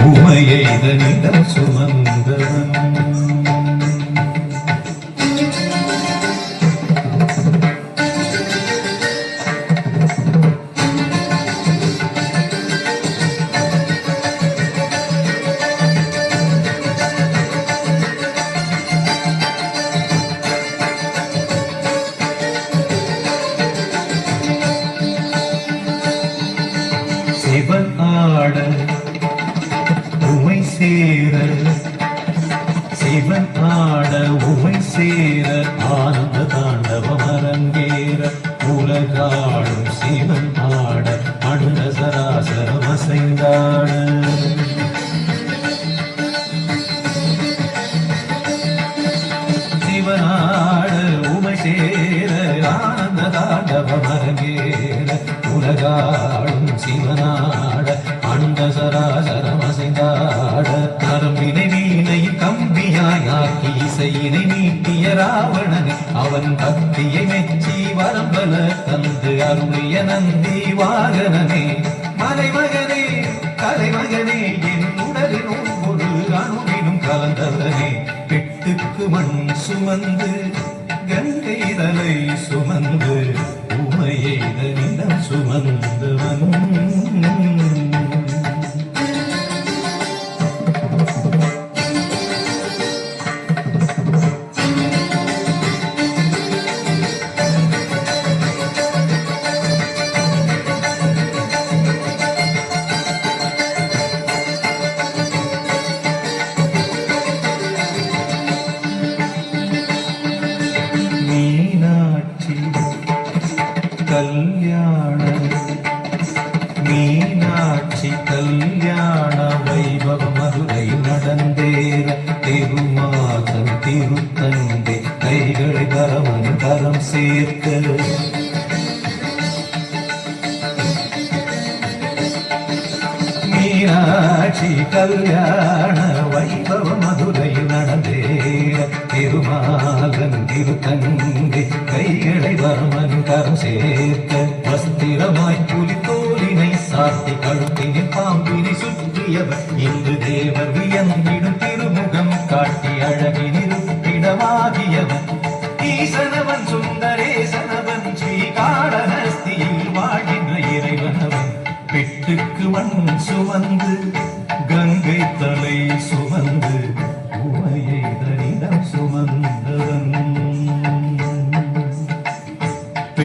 உமையை இதனிடம் சுமந்தவன் சிவன் ஆட உமை சேர சிவன் ஆட உமை சேர ஆனந்த தாண்டவம் அரங்கேற உலகாடும் சிவன் ஆட அண்ட சராசரம் அசைந்தாட சிவனாட உமை சேர ஆனந்த தாண்டவம் அரங்கேற உலகாடும் சிவனாட அண்ட சராசரம் அசைந்தாட நரம்பினை வீணை கம்பியாய் ஆக்கி இசையினை மீட்டிய ராவணனை அவன் பக்தியை மெச்சி வரம்பல தந்து அருளிய நந்தி வாகனனே மலைமகனே கலைமகனே என் உடலின் ஒவ்வொரு அணுவினும் கலந்தவனே பெட்டுக்கு மண் சுமந்து கங்கை தலை சுமந்து உமையை இதனிடம் சுமந்தவன் கல்யாண மீனாட்சி கல்யாண வைபவ மதுரை நடந்தேற திருமாதம் திருத்தந்தை கைகளை கரமன் கரம் சேர்க்க மீனாட்சி கல்யாண வைபவ மதுரை நடந்தேற திருமாதம் திருத்தந்தை கைகளை வரமன் கரம் சேர்க்க வஸ்திரமாய் புலி தோலினை சாத்தி கழுத்தினில் பாம்பினை சுற்றியவர் இன்று தேவர் வியந்திடும் திருமுகம் காட்டி அழகின